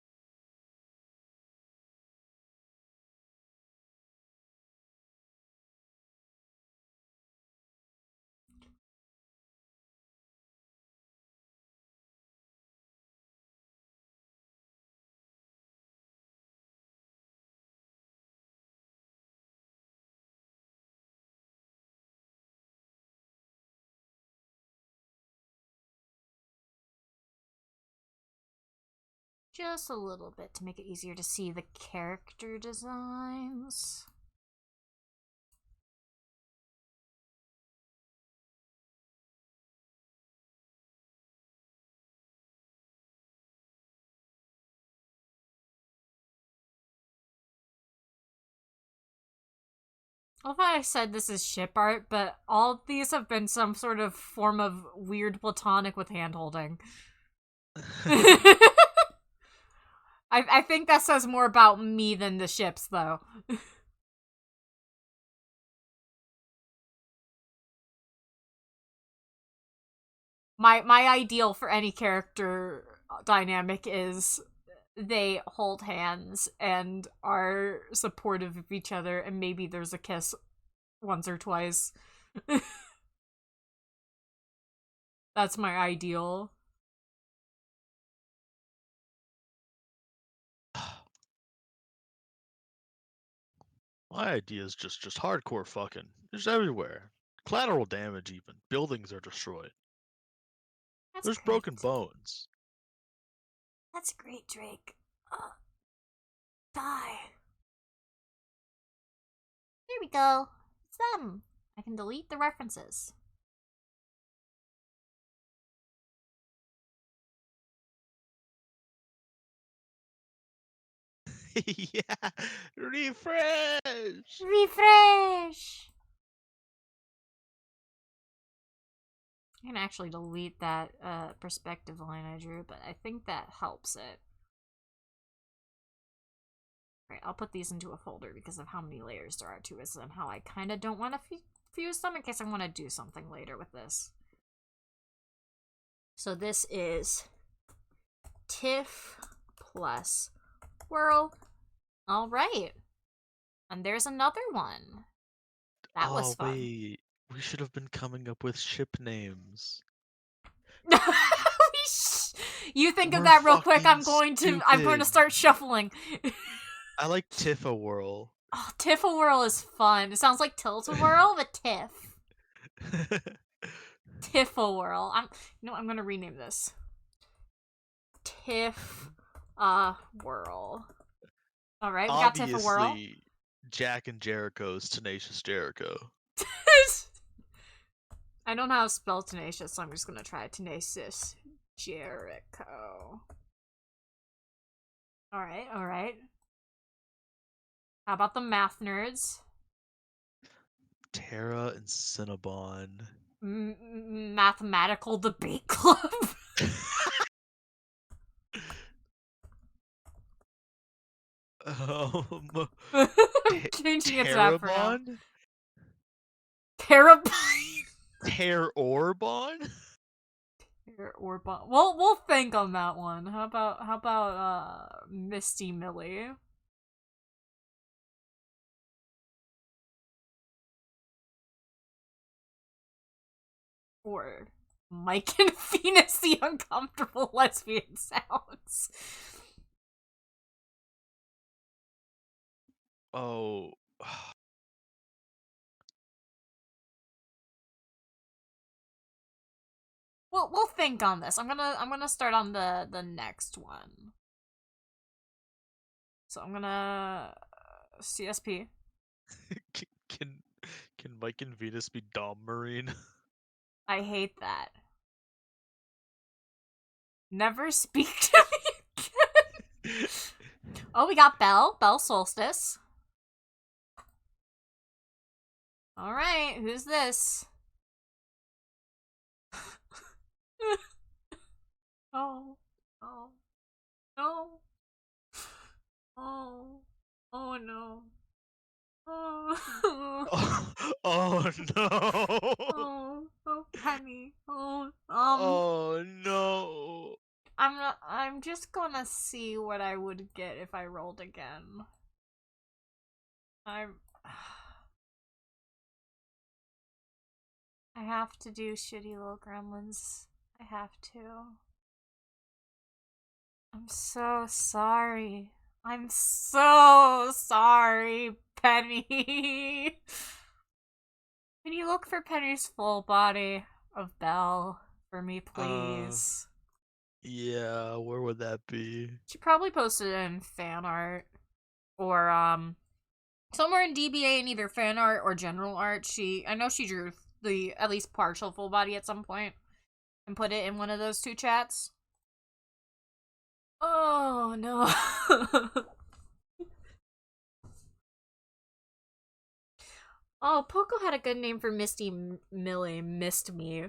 Just a little bit to make it easier to see the character designs. I love how I said this is ship art, but all of these have been some sort of form of weird platonic with hand-holding. I think that says more about me than the ships, though. My ideal for any character dynamic is they hold hands and are supportive of each other, and maybe there's a kiss once or twice. That's my ideal. My idea is just hardcore fucking. There's everywhere. Collateral damage even. Buildings are destroyed. That's There's great. broken bones. That's great, Drake. Die. There we go. It's them. I can delete the references. Yeah. Refresh. Refresh! I can actually delete that perspective line I drew, but I think that helps it. Right, I'll put these into a folder because of how many layers there are to it and how I kind of don't want to fuse them in case I want to do something later with this. So this is TIFF plus Whirl. All right. And there's another one. That was fun. Wait. We should have been coming up with ship names. You think of We're that real quick. fucking I'm going to stupid. start shuffling. I like Tiff-A-Whirl. Oh, Tiff-A-Whirl is fun. It sounds like Tilt-A-Whirl, but Tiff. Tiff-A-Whirl. I'm gonna rename this. Tiff-A-Whirl. Alright, we got Tiff-A-Whirl. Obviously, Jack and Jericho's Tenacious Jericho. I don't know how to spell tenacious, so I'm just gonna try Tenacious Jericho. Alright. How about the math nerds? Terra and Cinnabon. Mathematical Debate Club. Changing it to that for now. Terabon? Terabon? Terorbon? We'll think on that one. How about Misty Millie? Or Mike and Venus, the uncomfortable lesbian sounds. Oh. We'll think on this. I'm gonna start on the next one. So I'm gonna CSP. Can Mike and Venus be Dom Marine? I hate that. Never speak to me again. Oh, we got Belle. Belle Solstice. Alright, who's this? Oh. Oh. No. Oh. Oh no. Oh. Oh no. Oh, Penny. Oh, Oh no. I'm just gonna see what I would get if I rolled again. I have to do shitty little gremlins. I have to. I'm so sorry. I'm so sorry, Penny. Can you look for Penny's full body of Belle for me, please? Yeah, where would that be? She probably posted it in fan art. Or, somewhere in DBA in either fan art or general art. I know she drew the at least partial full body at some point and put it in one of those two chats. Oh no. Oh, Poco had a good name for Misty Millie. Missed me.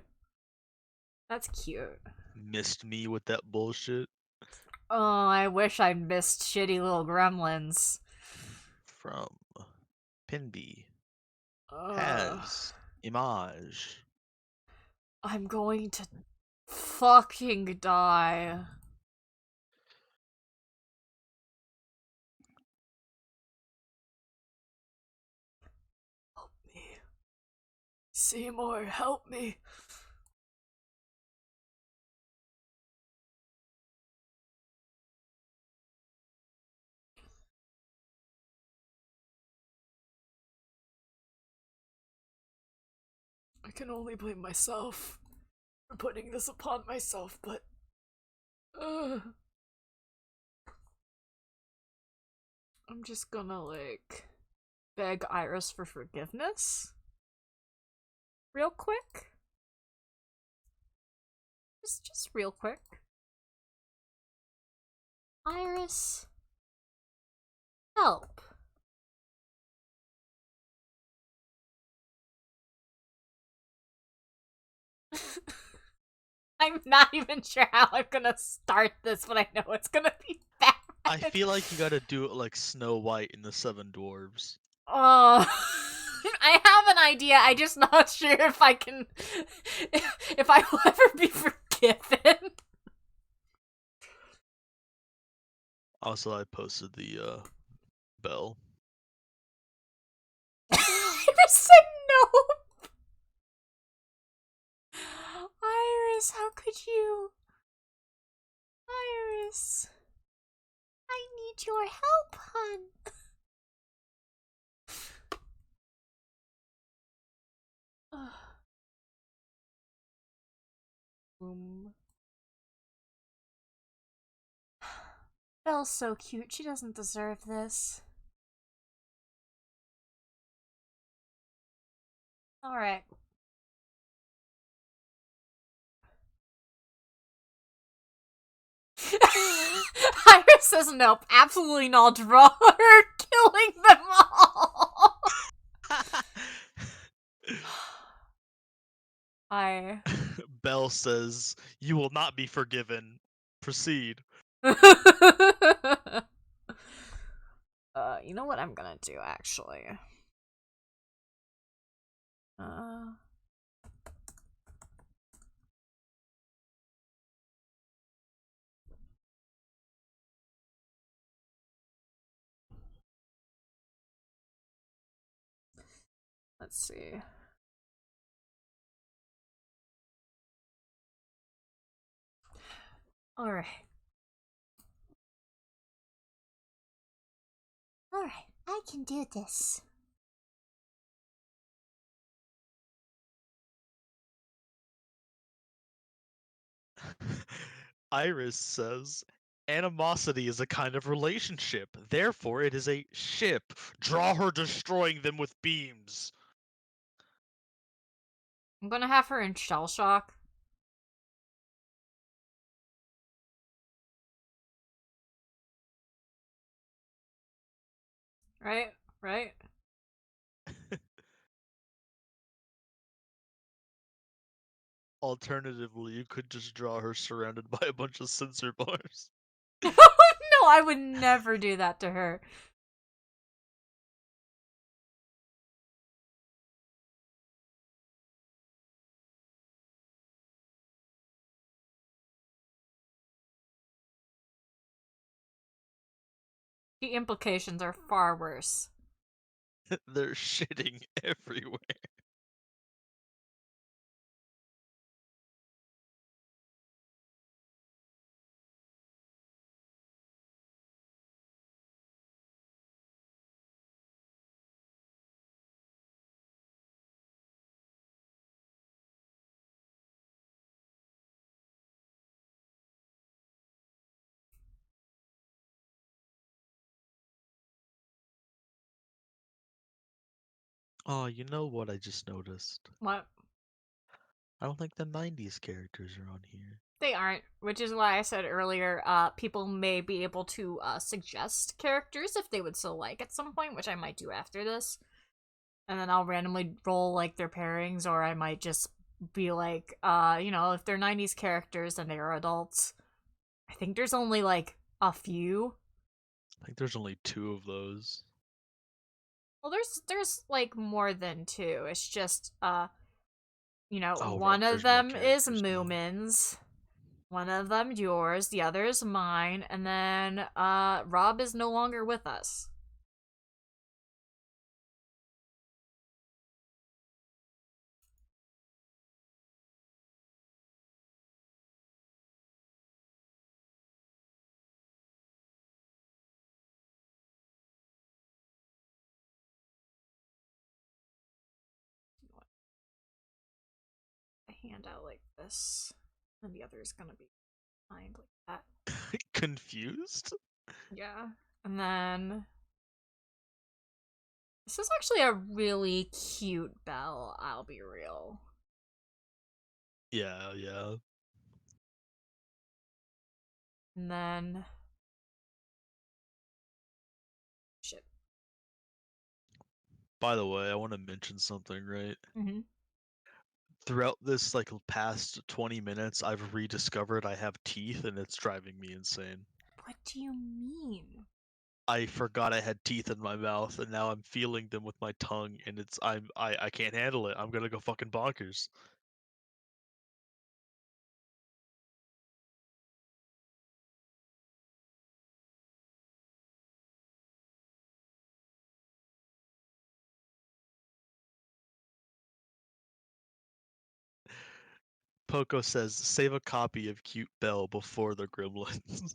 That's cute. Missed me with that bullshit. Oh, I wish I missed shitty little gremlins. From Pinby. Ugh. Has Image. I'm going to fucking die. Help me. Seymour, help me. I can only blame myself for putting this upon myself, but I'm just gonna like beg Iris for forgiveness real quick. Just real quick. Iris, help. I'm not even sure how I'm gonna start this, but I know it's gonna be bad. I feel like you gotta do it like Snow White in the Seven Dwarves. Oh, I have an idea. I'm just not sure if I can, if I will ever be forgiven. Also, I posted the bell. Iris said no. Iris, how could you? Iris, I need your help, hun. Belle's so cute. She doesn't deserve this. Alright. Iris says nope. Absolutely not. Draw her killing them all. Bell says, "You will not be forgiven. Proceed." You know what I'm gonna do, actually? Let's see. Alright. Alright, I can do this. Iris says, "Animosity is a kind of relationship. Therefore, it is a ship. Draw her destroying them with beams." I'm gonna have her in shell shock. Right? Right? Alternatively, you could just draw her surrounded by a bunch of sensor bars. No, I would never do that to her. The implications are far worse. They're shitting everywhere. Oh, you know what I just noticed? What? I don't think the 90s characters are on here. They aren't, which is why I said earlier, people may be able to suggest characters if they would so like at some point, which I might do after this. And then I'll randomly roll like their pairings, or I might just be like, if they're 90s characters and they are adults. I think there's only like a few. I think there's only 2 of those. Well, there's like more than two. It's just Oh, right, one of there's more them is characters now. Moomin's. One of them yours, the other is mine, and then Rob is no longer with us. A handout like this, and the other is gonna be behind like that. Confused? Yeah, and then this is actually a really cute bell. I'll be real. Yeah, yeah. And then shit. By the way, I want to mention something, right? Mm-hmm. Throughout this like past 20 minutes, I've rediscovered I have teeth and it's driving me insane. What do you mean? I forgot I had teeth in my mouth and now I'm feeling them with my tongue and I can't handle it. I'm gonna go fucking bonkers. Poco says, save a copy of Cute Belle before the gremlins.